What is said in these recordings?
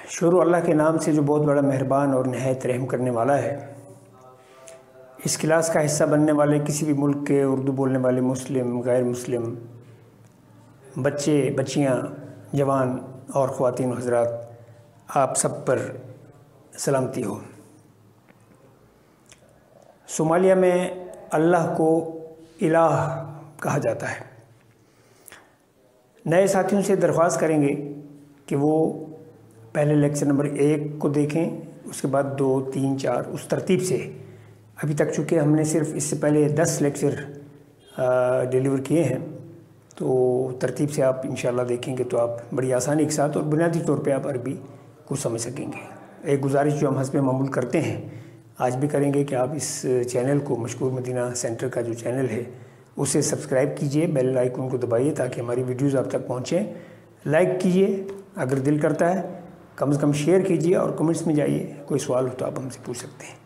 शुरू अल्लाह के नाम से जो बहुत बड़ा मेहरबान और नहायत रहम करने वाला है। इस क्लास का हिस्सा बनने वाले किसी भी मुल्क के उर्दू बोलने वाले मुस्लिम, गैर मुस्लिम, बच्चे, बच्चियाँ, जवान और ख़वातीन हज़रात, आप सब पर सलामती हो। सोमालिया में अल्लाह को इलाह कहा जाता है। नए साथियों से दरख्वास्त करेंगे कि वो पहले लेक्चर नंबर 1 को देखें, उसके बाद 2, 3, 4 उस तरतीब से। अभी तक चूँकि हमने सिर्फ इससे पहले 10 लेक्चर डिलीवर किए हैं, तो तरतीब से आप इंशाल्लाह देखेंगे तो आप बड़ी आसानी के साथ और बुनियादी तौर पे आप अरबी को समझ सकेंगे। एक गुजारिश जो हम हस्बे मामूल करते हैं, आज भी करेंगे कि आप इस चैनल को, मशकूर मदीना सेंटर का जो चैनल है उसे सब्सक्राइब कीजिए, बेल आइकन को दबाइए ताकि हमारी वीडियोज़ आप तक पहुँचें। लाइक कीजिए, अगर दिल करता है कम से कम शेयर कीजिए और कमेंट्स में जाइए, कोई सवाल हो तो आप हमसे पूछ सकते हैं।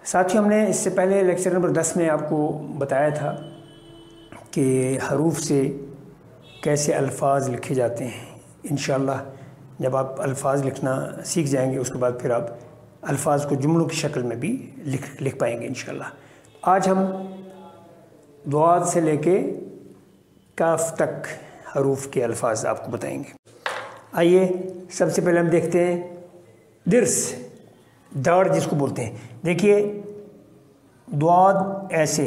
साथियों, हमने इससे पहले लेक्चर नंबर 10 में आपको बताया था कि हरूफ से कैसे अल्फाज लिखे जाते हैं। इंशाअल्लाह जब आप अल्फाज लिखना सीख जाएंगे उसके बाद फिर आप अल्फाज को जुमलों की शक्ल में भी लिख पाएंगे इंशाअल्लाह। आज हम दुआत से लेके काफ तक हरूफ के अल्फाज आपको बताएंगे। आइए सबसे पहले हम देखते हैं दिर्स, दाड़ जिसको बोलते हैं। देखिए दुआत ऐसे,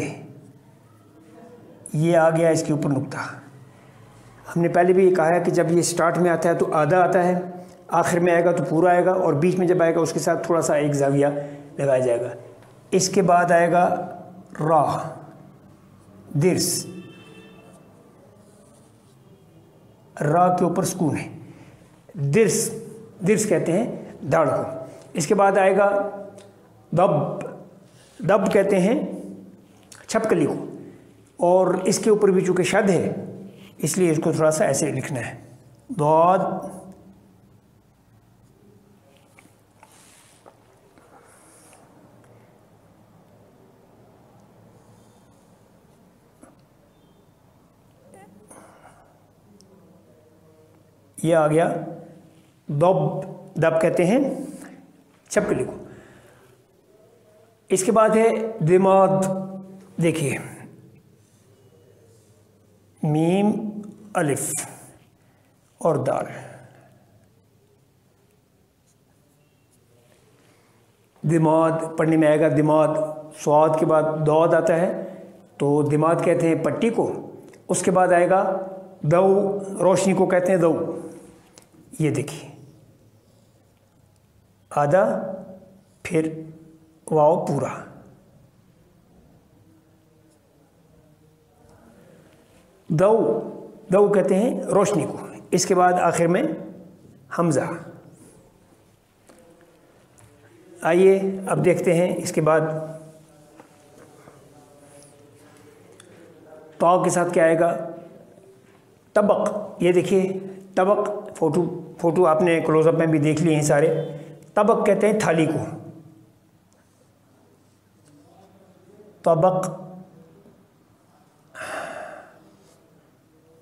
ये आ गया इसके ऊपर नुक्ता। हमने पहले भी ये कहा है कि जब ये स्टार्ट में आता है तो आधा आता है, आखिर में आएगा तो पूरा आएगा, और बीच में जब आएगा उसके साथ थोड़ा सा एक जाविया लगाया जाएगा। इसके बाद आएगा रा, दिर्स, रा के ऊपर सुकून है, दिर्स, दिर्स कहते हैं दाढ़ को। इसके बाद आएगा दब, दब कहते हैं छपकली को, और इसके ऊपर भी चूँकि शद है इसलिए इसको थोड़ा सा ऐसे लिखना है, दौद, ये आ गया दब, दब कहते हैं छपकली को। इसके बाद है दिमाग। देखिए मीम, अलिफ और दाल, दिमाग पढ़ने में आएगा। दिमाग स्वाद के बाद दौद आता है तो दिमाग कहते हैं पट्टी को। उसके बाद आएगा दौ, रोशनी को कहते हैं दौ। ये देखिए आधा, फिर वाव पूरा, दौ, दौ कहते हैं रोशनी को। इसके बाद आखिर में हमजा। आइए अब देखते हैं इसके बाद तो के साथ क्या आएगा, तबक। ये देखिए तबक, फोटो आपने क्लोजअप में भी देख लिए हैं सारे। तबक कहते हैं थाली को, तबक।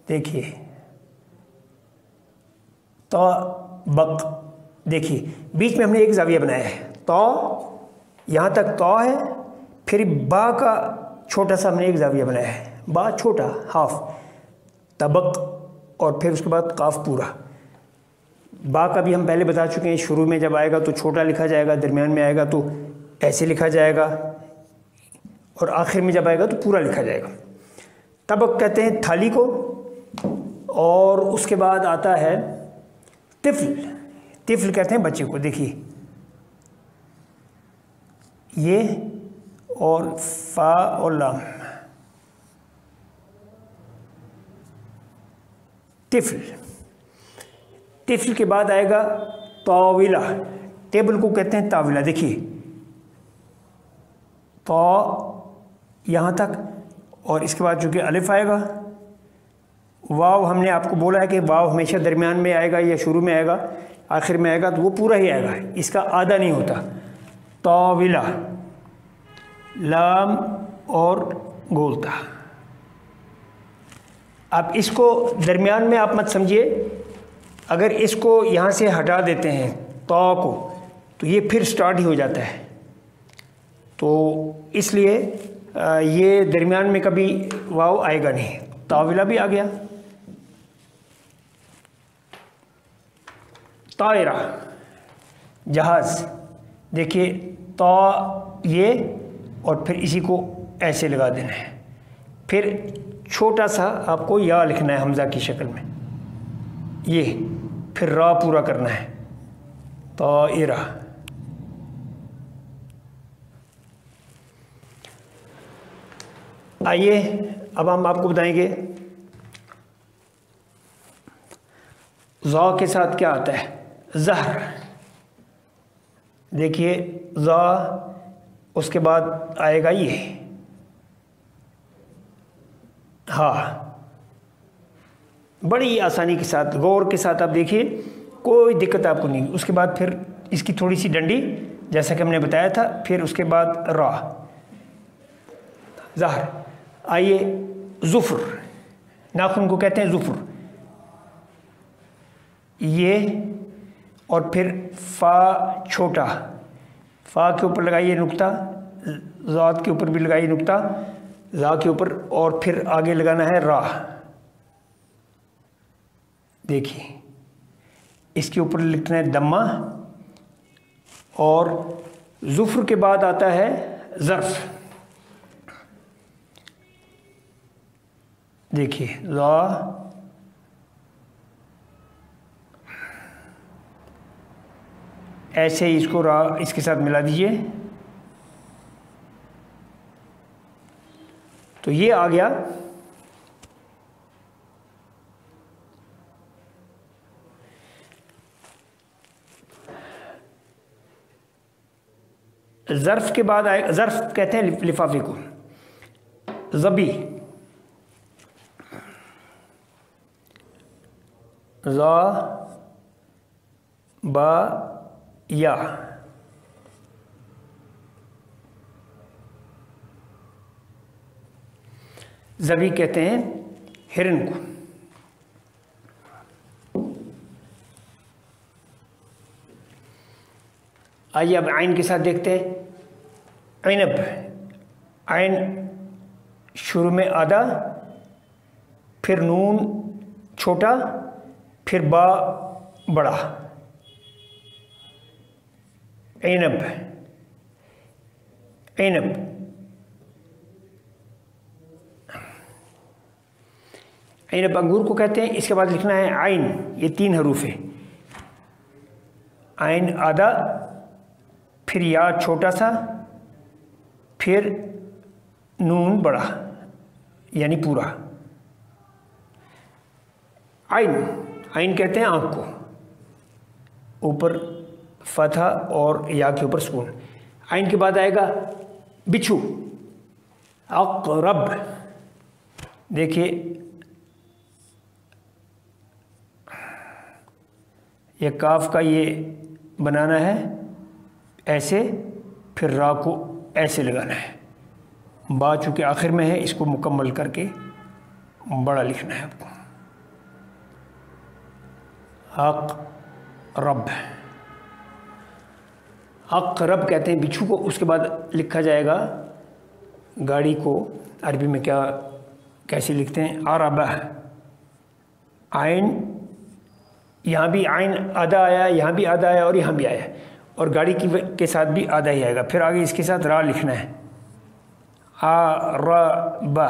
देखिए तबक, देखिए बीच में हमने एक जाविया बनाया है, तो यहाँ तक तो है, फिर बा का छोटा सा हमने एक जाविया बनाया है, बा छोटा हाफ, तबक, और फिर उसके बाद काफ पूरा। बा का भी हम पहले बता चुके हैं, शुरू में जब आएगा तो छोटा लिखा जाएगा, दरमियान में आएगा तो ऐसे लिखा जाएगा, और आखिर में जब आएगा तो पूरा लिखा जाएगा। तबक कहते हैं थाली को। और उसके बाद आता है तिफल, तिफल कहते हैं बच्चे को। देखिए ये और फा और लाम, तिफल। तिफल के बाद आएगा ताविला, टेबल को कहते हैं ताविला। देखिए तो यहाँ तक, और इसके बाद चूँकि अलिफ आएगा, वाव हमने आपको बोला है कि वाव हमेशा दरमियान में आएगा या शुरू में आएगा, आखिर में आएगा तो वो पूरा ही आएगा, इसका आधा नहीं होता। ताविला, लाम और गोलता। अब इसको दरमियान में आप मत समझिए, अगर इसको यहाँ से हटा देते हैं तो को, तो ये फिर स्टार्ट ही हो जाता है। तो इसलिए ये दरमियान में कभी वाव आएगा नहीं। ताविला भी आ गया। तायरा जहाज़, देखिए ता ये और फिर इसी को ऐसे लगा देना है, फिर छोटा सा आपको या लिखना है हमज़ा की शक्ल में, ये फिर रा पूरा करना है, तायरा। आइए अब हम आपको बताएंगे ज़ा के साथ क्या आता है। ज़हर, देखिए ज़ा, उसके बाद आएगा ये हाँ। बड़ी आसानी के साथ, गौर के साथ आप देखिए, कोई दिक्कत आपको नहीं। उसके बाद फिर इसकी थोड़ी सी डंडी जैसा कि हमने बताया था, फिर उसके बाद रा, ज़हर। आइए ज़ुफ़्र, नाखून को कहते हैं ज़ुफ़्र, ये और फिर फ़ा छोटा, फ़ा के ऊपर लगाइए नुक्ता, ज़ात के ऊपर भी लगाइए नुक्ता, ज़ा के ऊपर, और फिर आगे लगाना है रा। देखिए इसके ऊपर लिखना है दम्मा, और ज़ुफ़्र के बाद आता है ज़र्फ़। देखिए ज़ा, ऐसे ही इसको रा इसके साथ मिला दीजिए, तो ये आ गया ज़र्फ़। के बाद आए ज़र्फ़, कहते हैं लिफाफे को। ज़बी, ज़ा बा या, ज़बी कहते हैं हिरन को। आइए अब आइन के साथ देखते हैं। ऐनब, आइन शुरू में आधा, फिर नून छोटा, फिर बा बड़ा। ऐनब, ऐनब, ऐनब अंगूर को कहते हैं। इसके बाद लिखना है आइन, ये 3 हरूफ है। आइन आधा, फिर या छोटा सा, फिर नून बड़ा यानी पूरा। आइन, आइन कहते हैं आँख को, ऊपर फतहा और या के ऊपर सुकून। आइन के बाद आएगा बिच्छू, अक़रब। देखिए ये काफ का ये बनाना है ऐसे, फिर रा को ऐसे लगाना है। बा चूँकि आखिर में है, इसको मुकम्मल करके बड़ा लिखना है आपको। अक़रब, अक़रब कहते हैं बिच्छू को। उसके बाद लिखा जाएगा गाड़ी को, अरबी में क्या कैसे लिखते हैं, अरबा। आइन, यहाँ भी आइन आधा आया, यहाँ भी आधा आया और यहाँ भी आया, और गाड़ी के साथ भी आधा ही आएगा। फिर आगे इसके साथ रा लिखना है, अरबा।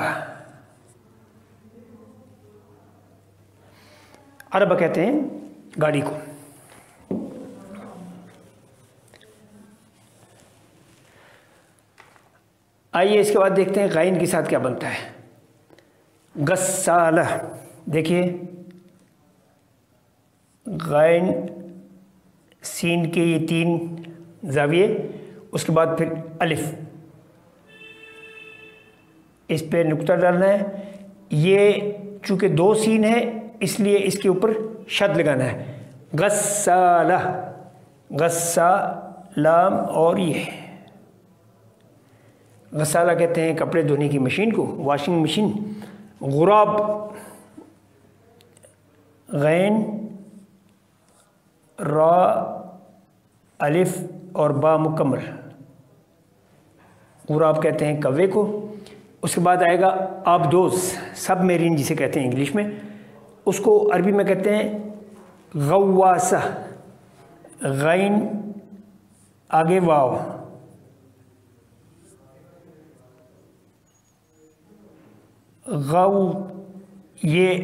अरबा कहते हैं गाड़ी को। आइए इसके बाद देखते हैं गाइन के साथ क्या बनता है। गस्साला, देखिए गाइन सीन के ये 3 ज़ाविये, उसके बाद फिर अलिफ, इस पे नुक्ता डालना है। ये चूँकि 2 सीन है इसलिए इसके ऊपर शद लगाना है। गस्साला, गस्सा लाम, और ये गस्साला कहते हैं कपड़े धोने की मशीन को, वॉशिंग मशीन। गुराब, गैन रा अलिफ और बा मुकम्मल, गुराब कहते हैं कौवे को। उसके बाद आएगा आबदोस, सब मेरीन जिसे कहते हैं इंग्लिश में, उसको अरबी में कहते हैं गव्वासा, गैन आगे वाव, गौ, ये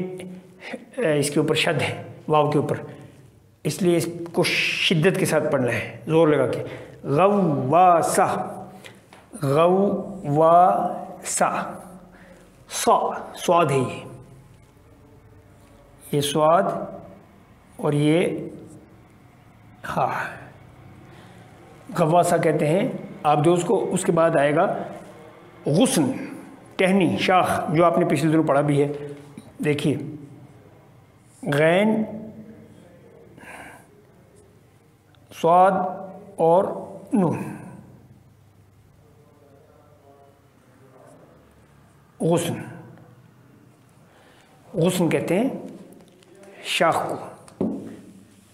इसके ऊपर शद है वाव के ऊपर, इसलिए इसको शिद्दत के साथ पढ़ना है, ज़ोर लगा के। गव्वासा, गव्वासा, स्वाद है ये स्वाद, और ये हाँ गव्वासा कहते हैं आबदोस को। उसके बाद आएगा गुस्न, टहनी, शाख, जो आपने पिछले दिनों पढ़ा भी है। देखिए गैन, स्वाद और नून, गुस्न, गुस्न कहते हैं शाख को,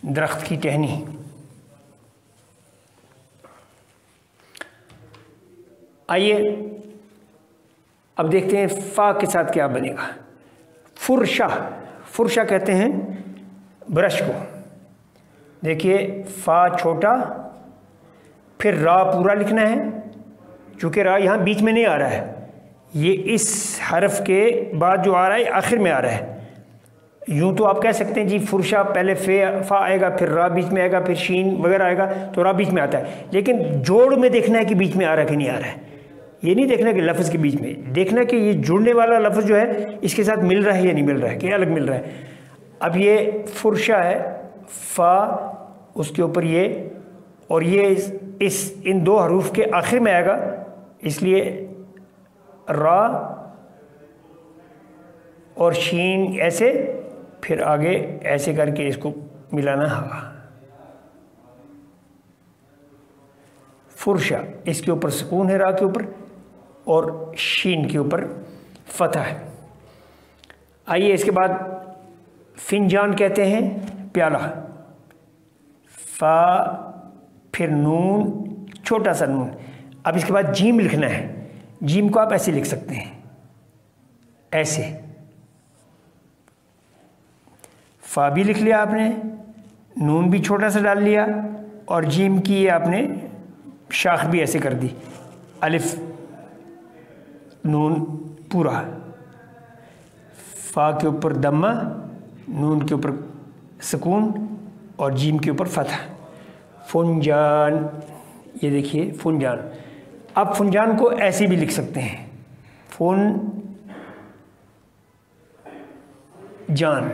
दरख्त की टहनी। आइए अब देखते हैं फ़ा के साथ क्या बनेगा। फुरशा, फुरशा कहते हैं ब्रश को। देखिए फ़ा छोटा, फिर रा पूरा लिखना है, चूँकि रा यहाँ बीच में नहीं आ रहा है, ये इस हरफ के बाद जो आ रहा है आखिर में आ रहा है। यूँ तो आप कह सकते हैं जी फुरशा पहले फ़ा आएगा, फिर रा बीच में आएगा, फिर शीन वगैरह आएगा, तो रा बीच में आता है। लेकिन जोड़ में देखना है कि बीच में आ रहा है कि नहीं आ रहा है, ये नहीं देखना कि लफ्ज़ के बीच में, देखना कि ये जुड़ने वाला लफ्ज़ जो है इसके साथ मिल रहा है या नहीं मिल रहा है, कि अलग मिल रहा है। अब ये फुरशा है, फ़ा उसके ऊपर ये, और ये इन दो हरूफ के आखिर में आएगा, इसलिए रा और शीन ऐसे, फिर आगे ऐसे करके इसको मिलाना हा। फुरशा, इसके ऊपर सुकून है रा के ऊपर, और शीन के ऊपर फतह है। आइए इसके बाद फिंजान कहते हैं प्याला, फ़ा फिर नून, छोटा सा नून। अब इसके बाद जीम लिखना है। जीम को आप ऐसे लिख सकते हैं, ऐसे, फ़ा भी लिख लिया आपने, नून भी छोटा सा डाल लिया, और जीम की आपने शाख भी ऐसे कर दी, अलिफ नून पूरा, फ़ा के ऊपर दम्मा, नून के ऊपर सुकून, और जीम के ऊपर फतह। फुंजान, ये देखिए फुंजान। अब फुंजान को ऐसे भी लिख सकते हैं, फुन जान,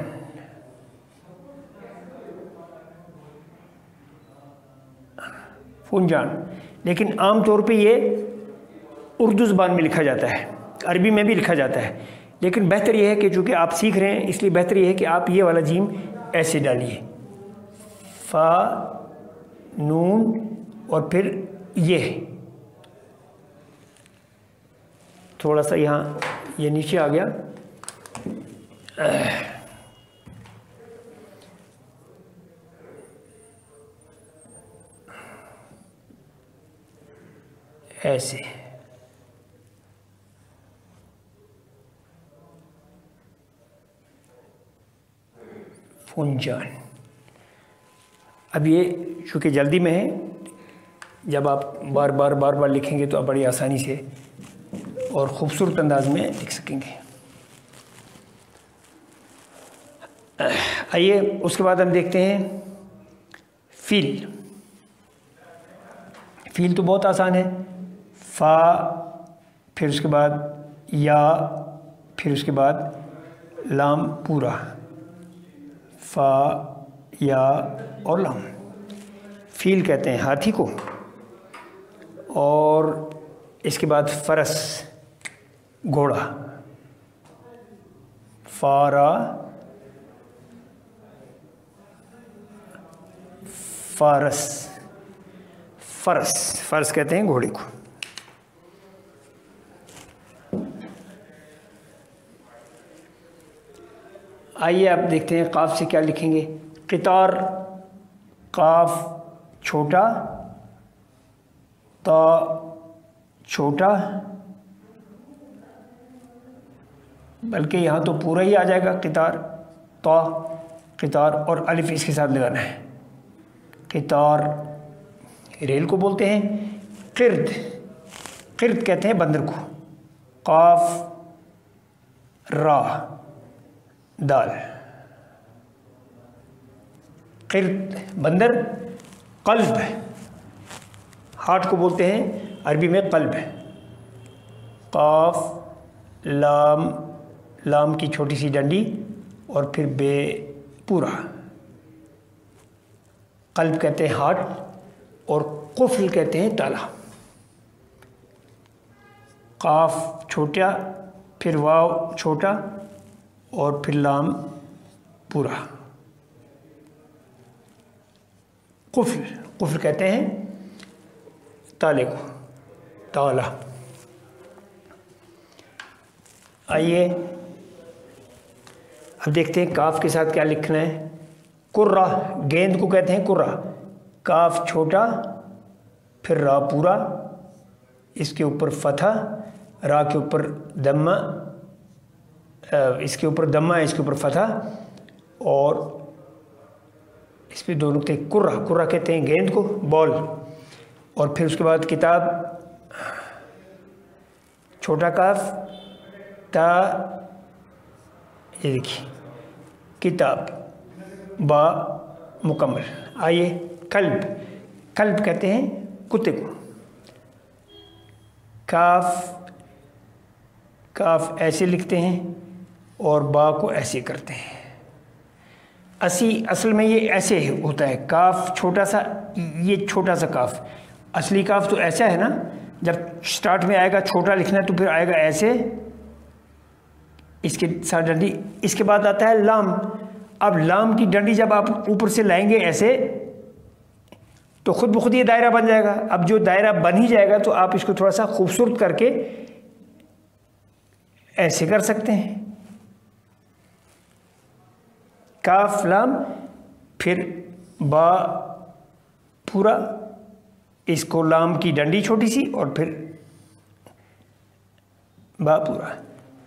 फुंजान। लेकिन आम तौर पे ये उर्दू ज़बान में लिखा जाता है, अरबी में भी लिखा जाता है, लेकिन बेहतर यह है कि चूँकि आप सीख रहे हैं इसलिए बेहतर यह है कि आप ये वाला जीम ऐसे डालिए, फ़ा नून और फिर ये थोड़ा सा यहाँ ये नीचे आ गया, ऐसे। फुंजान। अब ये चूँकि जल्दी में है, जब आप बार बार लिखेंगे तो आप बड़ी आसानी से और ख़ूबसूरत अंदाज में लिख सकेंगे। आइए उसके बाद हम देखते हैं फ़ील। फ़ील तो बहुत आसान है, फ़ा फिर उसके बाद या, फिर उसके बाद लाम पूरा, फ़ा या और लाम। फ़ील कहते हैं हाथी को। और इसके बाद फ़रस घोड़ा, फ़ारा फ़ारस, फ़रस, फ़रस कहते हैं घोड़े को। आइए आप देखते हैं क़ाफ से क्या लिखेंगे। क़ितार काफ छोटा, ता छोटा, बल्कि यहाँ तो पूरा ही आ जाएगा कितार, ता कितार, और अलिफ इसके साथ लगाना है। कितार रेल को बोलते हैं। किर्द, किर्द कहते हैं बंदर को। काफ रा दाल, किर्द बंदर। कल्ब, हार्ट को बोलते हैं अरबी में कल्ब। काफ लाम, लाम की छोटी सी डंडी और फिर बे पूरा। कल्ब कहते हैं हार्ट, और कुफ्ल कहते हैं ताला। काफ छोटा, फिर वाव छोटा, और फिर लाम पूरा। कुफ्ल, कुफ्ल कहते हैं ताले को, ताला। आइए अब देखते हैं काफ के साथ क्या लिखना है। कुर्रा, गेंद को कहते हैं कुर्रा। काफ छोटा, फिर रा पूरा, इसके ऊपर फतहा, रा के ऊपर दम्मा, इसके ऊपर दम्मा है, इसके ऊपर फतहा, और इस पर दो नुक्ते। कुर्रा, कुर्रा कहते हैं गेंद को, बॉल। और फिर उसके बाद किताब, छोटा काफ, ता, ये देखिए किताब, बा मुकम्मल। आइए कल्ब, कल्ब कहते हैं कुत्ते को। काफ, काफ ऐसे लिखते हैं और बा को ऐसे करते हैं। असल में ये ऐसे होता है, काफ छोटा सा, ये छोटा सा काफ। असली काफ तो ऐसा है ना, जब स्टार्ट में आएगा छोटा लिखना है तो फिर आएगा ऐसे, इसके साथ डंडी। इसके बाद आता है लाम। अब लाम की डंडी जब आप ऊपर से लाएंगे ऐसे, तो खुद ब खुद ये दायरा बन जाएगा। अब जो दायरा बन ही जाएगा तो आप इसको थोड़ा सा खूबसूरत करके ऐसे कर सकते हैं। काफ लाम, फिर बा पूरा, इसको लाम की डंडी छोटी सी, और फिर बा पूरा,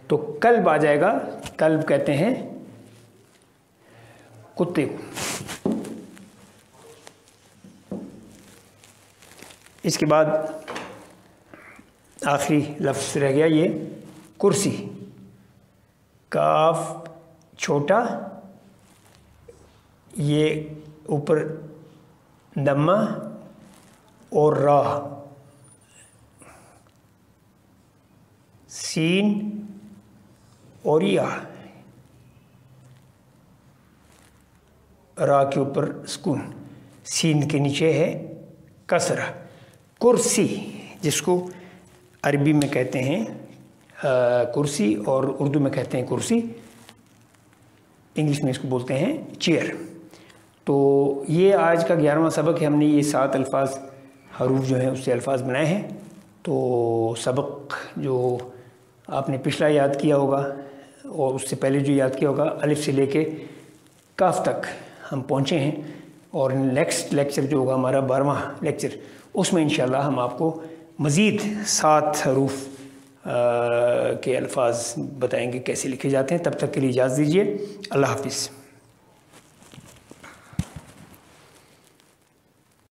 तो कल्ब आ जाएगा। कल्ब कहते हैं कुत्ते को। इसके बाद आखिरी लफ्ज़ रह गया ये कुर्सी। काफ छोटा, ये ऊपर दम्मा और रा, सीन और या, रा के ऊपर सुकून, सीन के नीचे है कसरा। कुर्सी, जिसको अरबी में कहते हैं कुर्सी और उर्दू में कहते हैं कुर्सी, इंग्लिश में इसको बोलते हैं चेयर। तो ये आज का 11वां सबक है। हमने ये 7 अल्फाज, हरूफ जो हैं उससे अल्फाज बनाए हैं। तो सबक जो आपने पिछला याद किया होगा और उससे पहले जो याद किया होगा, अलिफ से लेके काफ तक हम पहुँचे हैं। और नेक्स्ट लेक्चर जो होगा हमारा 12वां लेक्चर, उसमें इंशाल्लाह हम आपको मज़ीद 7 हरूफ के अल्फाज बताएंगे कैसे लिखे जाते हैं। तब तक के लिए इजाज़त दीजिए। अल्लाह हाफ़िज़।